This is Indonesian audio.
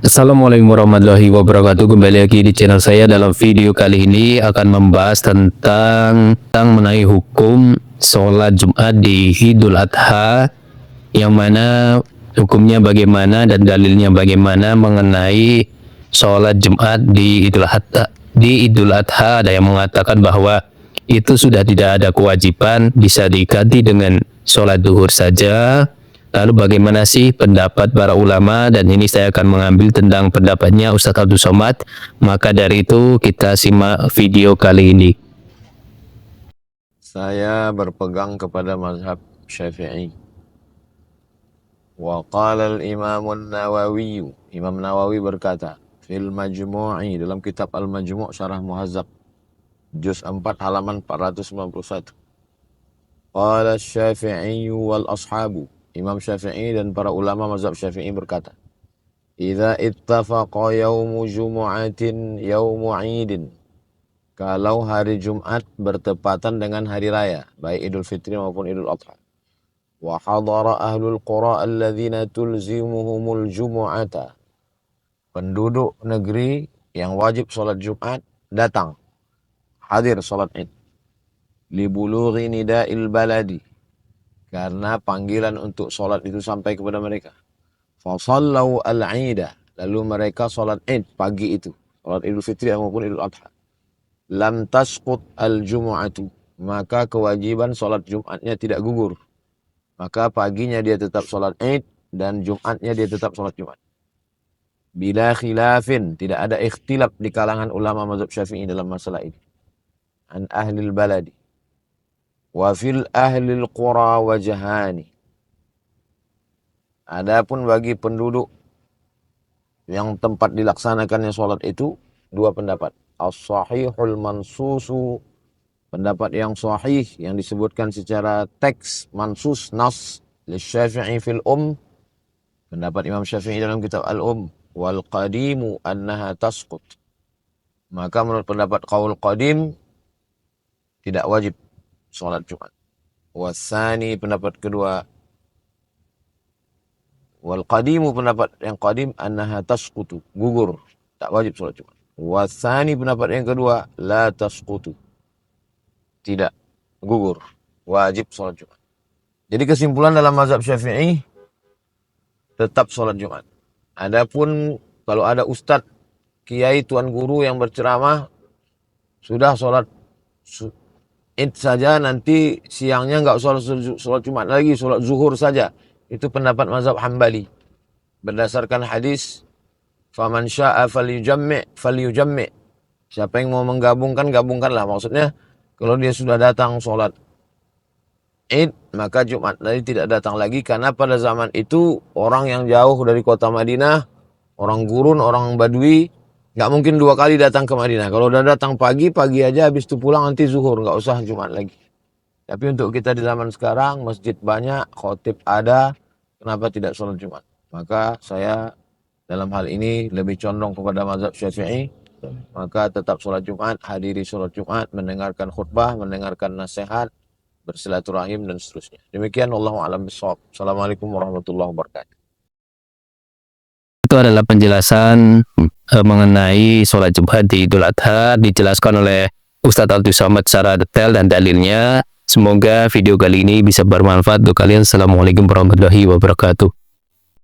Assalamualaikum warahmatullahi wabarakatuh. Kembali lagi di channel saya. Dalam video kali ini akan membahas tentang mengenai hukum sholat Jumat di Idul Adha, yang mana hukumnya bagaimana dan dalilnya bagaimana mengenai sholat Jumat di Idul Adha. Di Idul Adha ada yang mengatakan bahwa itu sudah tidak ada kewajiban, bisa diganti dengan sholat duhur saja. Lalu bagaimana sih pendapat para ulama, dan ini saya akan mengambil tentang pendapatnya Ustadz Abdul Somad. Maka dari itu kita simak video kali ini. Saya berpegang kepada mazhab Syafi'i. Wa qala al-Imam an-Nawawi, Imam Nawawi berkata, fil Majmu'i, dalam kitab Al-Majmu' Syarah Muhazzab, juz 4 halaman 491. Qala Syafi'i wal ashabu, Imam Syafi'i dan para ulama mazhab Syafi'i berkata, idza ittafaqa yaumu jumu'atin yaumu 'idin, kalau hari Jumat bertepatan dengan hari raya, baik Idul Fitri maupun Idul Adha. Wa hadara ahlul qura alladzina tulzimuhumul jumu'ata, penduduk negeri yang wajib salat Jumat datang, hadir salat Id. Li bulughi nida'il baladi, karena panggilan untuk salat itu sampai kepada mereka. Fa sallau al-'ida, lalu mereka salat Id pagi itu, salat Idul Fitri maupun Idul Adha. Lam tasqut al-jumu'atu, maka kewajiban salat Jumatnya tidak gugur. Maka paginya dia tetap salat Id dan Jumatnya dia tetap salat Jumat. Bila khilafin, tidak ada ikhtilaf di kalangan ulama mazhab Syafi'i dalam masalah ini. An ahlil baladi. Wa fil ahlil qura wajhani. Adapun bagi penduduk yang tempat dilaksanakannya salat itu dua pendapat. As-sahihul mansusu, pendapat yang sahih yang disebutkan secara teks mansus nas li Syafi'i fil pendapat Imam Syafi'i dalam kitab al wal qadimu annaha tasqut, maka menurut pendapat qaul qadim tidak wajib salat Jumat. Wasani, pendapat kedua, wal qadimu, pendapat yang qadim, annaha tasqutu, gugur, tak wajib salat Jumat. Wasani, pendapat yang kedua, la tasqutu, tidak gugur, wajib salat Jumat. Jadi kesimpulan dalam mazhab Syafi'i tetap salat Jumat. Adapun kalau ada ustadz, kiai, tuan guru yang berceramah, sudah salat Id saja, nanti siangnya enggak salat Jumat lagi, salat zuhur saja. Itu pendapat mazhab Hambali. Berdasarkan hadis, faman syaa falyujammi'. Siapa yang mau menggabungkan, gabungkanlah. Maksudnya, kalau dia sudah datang salat Id, maka Jumat tadi tidak datang lagi, karena pada zaman itu orang yang jauh dari kota Madinah, orang gurun, orang badui, nggak mungkin dua kali datang ke Madinah. Kalau udah datang pagi aja, habis itu pulang nanti zuhur, nggak usah Jumat lagi. Tapi untuk kita di zaman sekarang, masjid banyak, khotib ada, kenapa tidak sholat Jumat? Maka saya dalam hal ini lebih condong kepada mazhab Syafi'i. Maka tetap sholat Jumat, hadiri sholat Jumat, mendengarkan khutbah, mendengarkan nasihat, bersilaturahim dan seterusnya. Demikian, wallahu a'lam bishawab. Assalamualaikum warahmatullahi wabarakatuh. Itu adalah penjelasan mengenai sholat Jumat di Idul Adha, dijelaskan oleh Ustadz Abdul Somad secara detail dan dalilnya. Semoga video kali ini bisa bermanfaat untuk kalian. Assalamualaikum warahmatullahi wabarakatuh.